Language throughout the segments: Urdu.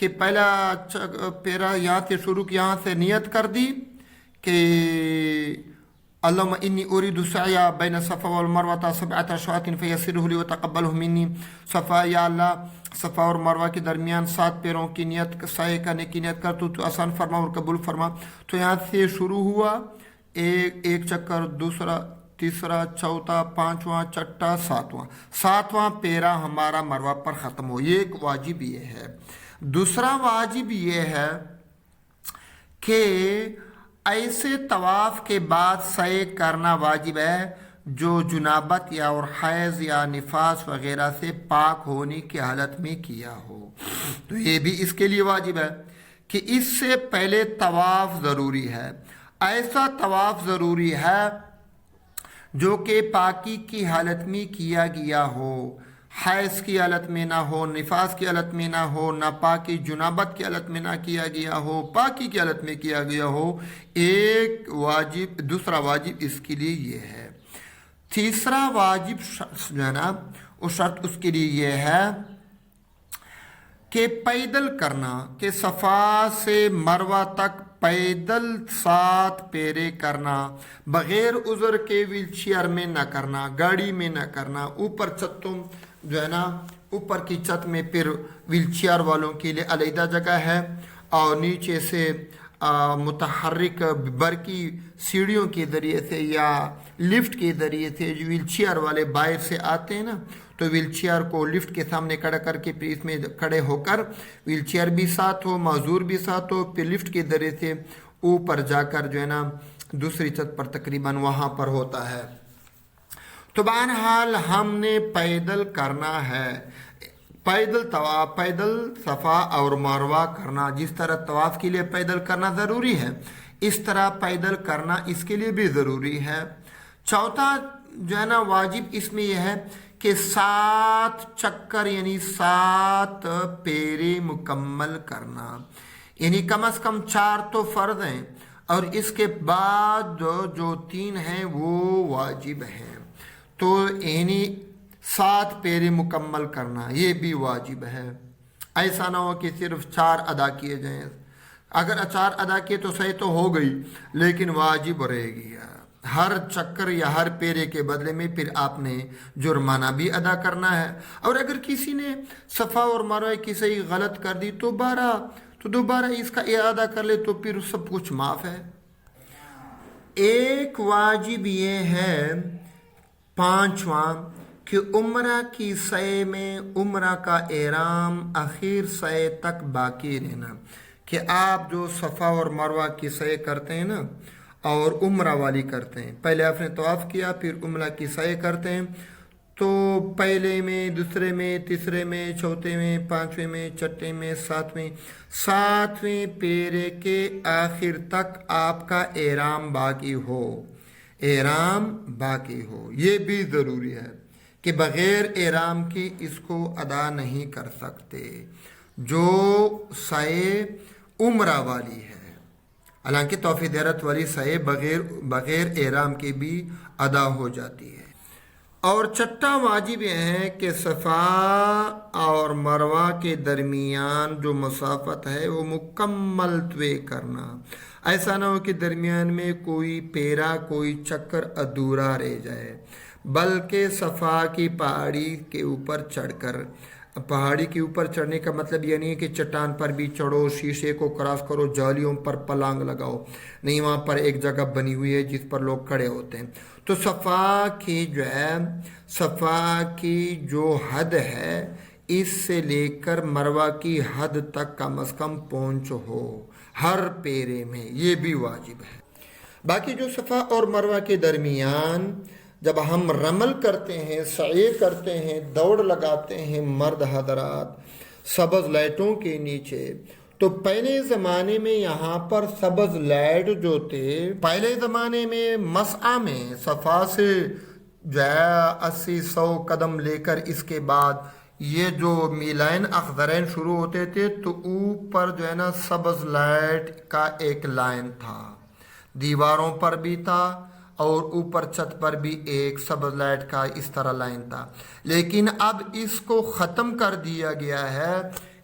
کہ پہلا پیرا یہاں سے شروع کی، یہاں سے نیت کر دی کہ اللہم انی ارید السعی بین الصفا والمروہ سبعۃ اشواط فیسرہ لی وتقبلہ منی. صفا یا اللہ صفا اور مروہ کے درمیان 7 پیروں کی نیت، سعی کرنے کی نیت کر تو آسان فرما اور قبول فرما. تو یہاں سے شروع ہوا، ایک چکر، دوسرا، تیسرا، چوتھا، پانچواں، چھٹا، ساتواں پیرا ہمارا مروہ پر ختم ہو. یہ ایک واجب یہ ہے. دوسرا واجب یہ ہے کہ ایسے طواف کے بعد سعی کرنا واجب ہے جو جنابت یا اور حیض یا نفاس وغیرہ سے پاک ہونے کی حالت میں کیا ہو. تو یہ بھی اس کے لیے واجب ہے کہ اس سے پہلے طواف ضروری ہے. ایسا طواف ضروری ہے جو کہ پاکی کی حالت میں کیا گیا ہو، حیض کی حالت میں نہ ہو، نفاس کی حالت میں نہ ہو، نہ پاکی جنابت کی حالت میں نہ کیا گیا ہو، پاکی کی حالت میں کیا گیا ہو. ایک واجب، دوسرا واجب اس کے لیے یہ ہے. تیسرا واجب جو ہے نا وہ شرط اس کے لیے یہ ہے کہ پیدل کرنا، کہ صفا سے مروہ تک پیدل 7 پیرے کرنا، بغیر عذر کے ویل چیئر میں نہ کرنا، گاڑی میں نہ کرنا. اوپر چھتوں جو ہے نا، اوپر کی چھت میں پھر ویل چیئر والوں کے لیے علیحدہ جگہ ہے، اور نیچے سے متحرک برقی سیڑھیوں کے ذریعے سے یا لفٹ کے ذریعے سے جو ویل چیئر والے باہر سے آتے ہیں نا، تو ویل چیئر کو لفٹ کے سامنے کھڑا کر کے پھر اس میں کھڑے ہو کر ویل چیئر بھی ساتھ ہو، معذور بھی ساتھ ہو، پھر لفٹ کے ذریعے سے اوپر جا کر جو ہے نا دوسری چھت پر تقریباً وہاں پر ہوتا ہے. تو بہرحال ہم نے پیدل کرنا ہے، پیدل طواف، پیدل صفا اور مروہ کرنا. جس طرح طواف کے لیے پیدل کرنا ضروری ہے، اس طرح پیدل کرنا اس کے لیے بھی ضروری ہے. چوتھا جو ہے نا واجب اس میں یہ ہے کہ 7 چکر یعنی 7 پیرے مکمل کرنا، یعنی کم از کم 4 تو فرض ہیں اور اس کے بعد جو 3 ہیں وہ واجب ہیں. تو یعنی 7 پیرے مکمل کرنا یہ بھی واجب ہے. ایسا نہ ہو کہ صرف 4 ادا کیے جائیں. اگر 4 ادا کیے تو صحیح تو ہو گئی، لیکن واجب رہے گی. ہر چکر یا ہر پیرے کے بدلے میں پھر آپ نے جرمانہ بھی ادا کرنا ہے. اور اگر کسی نے صفا اور مروہ کی صحیح غلط کر دی تو دوبارہ اس کا اعادہ کر لے تو پھر سب کچھ معاف ہے. ایک واجب یہ ہے 5واں کہ عمرہ کی سعی میں عمرہ کا احرام اخیر سعی تک باقی رہنا. کہ آپ جو صفا اور مروہ کی سعی کرتے ہیں نا اور عمرہ والی کرتے ہیں، پہلے آپ نے طواف کیا پھر عمرہ کی سعی کرتے ہیں، تو پہلے میں، دوسرے میں، تیسرے میں، چوتھے میں، 5ویں میں، چھٹے میں، 7ویں پیرے کے آخر تک آپ کا احرام باقی ہو. یہ بھی ضروری ہے کہ بغیر احرام کی اس کو ادا نہیں کر سکتے جو سعی عمرہ والی ہے. حالانکہ طواف زیارت والی سعی بغیر احرام کے بھی ادا ہو جاتی ہے. اور چھٹا واجب یہ ہے کہ صفا اور مروہ کے درمیان جو مسافت ہے وہ مکمل طے کرنا. ایسا نہ ہو کہ درمیان میں کوئی پیرا، کوئی چکر ادھورا رہ جائے، بلکہ صفا کی پہاڑی کے اوپر چڑھ کر، پہاڑی کے اوپر چڑھنے کا مطلب یہ نہیں ہے کہ چٹان پر بھی چڑھو، شیشے کو کراس کرو، جالیوں پر پلانگ لگاؤ، نہیں، وہاں پر ایک جگہ بنی ہوئی ہے جس پر لوگ کھڑے ہوتے ہیں. تو صفا کی جو حد ہے اس سے لے کر مروہ کی حد تک کم از کم پہنچ ہو ہر پیرے میں، یہ بھی واجب ہے. باقی جو صفا اور مروہ کے درمیان جب ہم رمل کرتے ہیں، سعی کرتے ہیں، دوڑ لگاتے ہیں مرد حضرات سبز لائٹوں کے نیچے، تو پہلے زمانے میں یہاں پر سبز لائٹ جو تھے، پہلے زمانے میں مسعی میں صفا سے جو ہے 80-100 قدم لے کر اس کے بعد یہ جو میلین اخضرین شروع ہوتے تھے تو اوپر جو ہے نا سبز لائٹ کا ایک لائن تھا، دیواروں پر بھی تھا اور اوپر چھت پر بھی ایک سبز لائٹ کا اس طرح لائن تھا. لیکن اب اس کو ختم کر دیا گیا ہے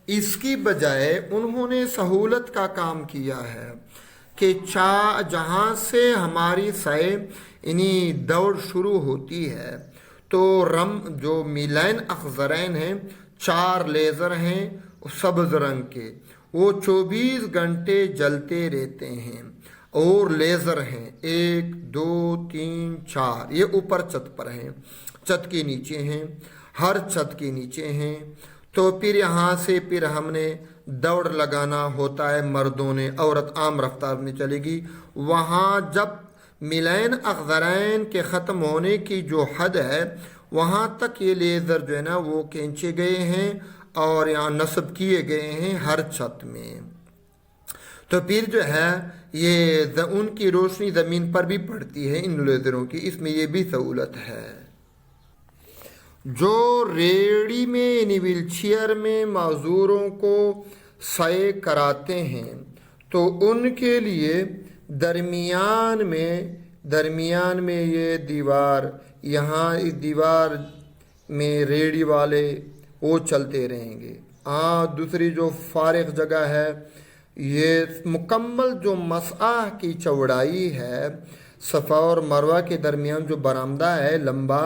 اس کی بجائے انہوں نے سہولت کا کام کیا ہے کہ جہاں سے ہماری دوڑ شروع ہوتی ہے تو جو میلین اخضرین ہیں، 4 لیزر ہیں سبز رنگ کے، وہ 24 گھنٹے جلتے رہتے ہیں، اور لیزر ہیں 1 2 3 4، یہ اوپر چھت پر ہیں، چھت کے نیچے ہیں، ہر چھت کے نیچے ہیں۔ تو پھر یہاں سے پھر ہم نے دوڑ لگانا ہوتا ہے مردوں نے، عورت عام رفتار میں چلے گی۔ وہاں جب میلین اخضرین کے ختم ہونے کی جو حد ہے وہاں تک یہ لیزر جو ہے نا وہ کھینچے گئے ہیں اور یہاں نصب کیے گئے ہیں ہر چھت میں۔ تو پھر جو ہے یہ ان کی روشنی زمین پر بھی پڑتی ہے ان لیزروں کی، اس میں یہ بھی سہولت ہے۔ جو ریڑی میں یعنی ویل چیئر میں معذوروں کو سعی کراتے ہیں تو ان کے لیے درمیان میں یہ دیوار، یہاں اس دیوار میں ریڑی والے وہ چلتے رہیں گے۔ دوسری جو فارغ جگہ ہے، یہ مکمل جو مسعی کی چوڑائی ہے، صفا اور مروہ کے درمیان جو برآمدہ ہے لمبا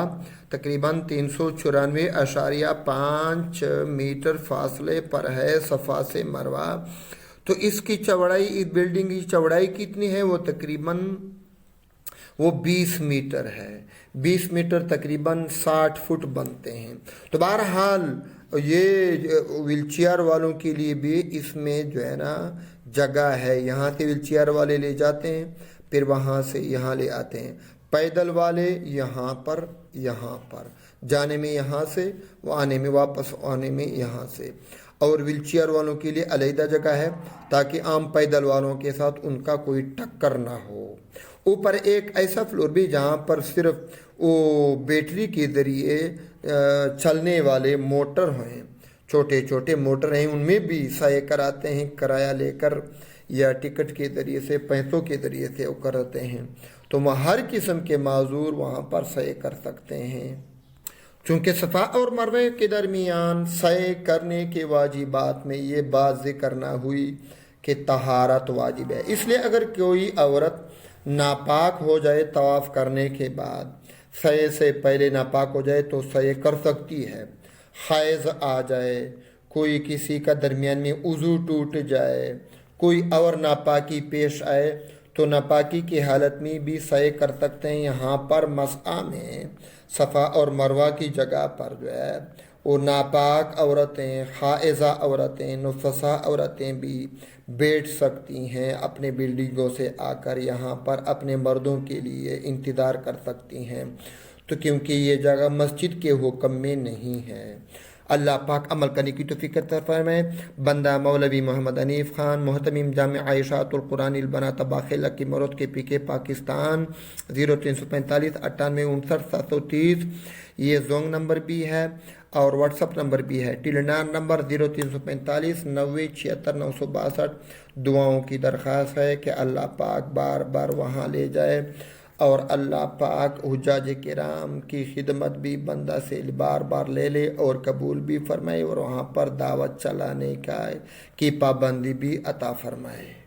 تقریباً 394.5 میٹر فاصلے پر ہے صفا سے مروہ، تو اس کی چوڑائی، اس بلڈنگ کی چوڑائی کتنی ہے؟ وہ تقریباً 20 میٹر ہے، 20 میٹر تقریباً 60 فٹ بنتے ہیں۔ تو بہرحال یہ ویل چیئر والوں کے لیے بھی اس میں جو ہے نا جگہ ہے، یہاں سے ویل چیئر والے لے جاتے ہیں، پھر وہاں سے یہاں لے آتے ہیں، پیدل والے یہاں پر جانے میں یہاں سے، وہ آنے میں واپس آنے میں یہاں سے، اور ویل چیئر والوں کے لیے علیحدہ جگہ ہے تاکہ عام پیدل والوں کے ساتھ ان کا کوئی ٹکر نہ ہو۔ اوپر ایک ایسا فلور بھی جہاں پر صرف وہ بیٹری کے ذریعے چلنے والے موٹر ہیں، چھوٹے چھوٹے موٹر ہیں، ان میں بھی سعی کراتے ہیں کرایہ لے کر یا ٹکٹ کے ذریعے سے، پیسوں کے ذریعے سے وہ کرتے ہیں، تو وہ ہر قسم کے معذور وہاں پر سعی کر سکتے ہیں۔ چونکہ صفا اور مروہ کے درمیان سعی کرنے کے واجبات میں یہ بات ذکر نہ ہوئی کہ طہارت واجب ہے، اس لیے اگر کوئی عورت ناپاک ہو جائے طواف کرنے کے بعد، سعی سے پہلے ناپاک ہو جائے تو سعی کر سکتی ہے، حیض آ جائے، کوئی کسی کا درمیان میں وضو ٹوٹ جائے، کوئی اور ناپاکی پیش آئے تو ناپاکی کی حالت میں بھی سعی کر سکتے ہیں۔ یہاں پر مسعی میں صفا اور مروہ کی جگہ پر جو ہے وہ ناپاک عورتیں، حائضہ عورتیں، نفسا عورتیں بھی بیٹھ سکتی ہیں، اپنے بلڈنگوں سے آ کر یہاں پر اپنے مردوں کے لیے انتظار کر سکتی ہیں، تو کیونکہ یہ جگہ مسجد کے حکم میں نہیں ہے۔ اللہ پاک عمل کرنے کی توفیق عطا فرمائے۔ بندہ مولوی محمد حنیف خان، محتمم جامع عائشات القرآن البنات باخلہ کی مرود کے پی کے پاکستان، 0345 98 59 730، یہ زونگ نمبر بھی ہے اور واٹس اپ نمبر بھی ہے، ٹیلینار نمبر 0345 90 76 962۔ دعاؤں کی درخواست ہے کہ اللہ پاک بار بار وہاں لے جائے، اور اللہ پاک حجاج کرام کی خدمت بھی بندہ سے بار بار لے لے اور قبول بھی فرمائے، اور وہاں پر دعوت چلانے کی پابندی بھی عطا فرمائے۔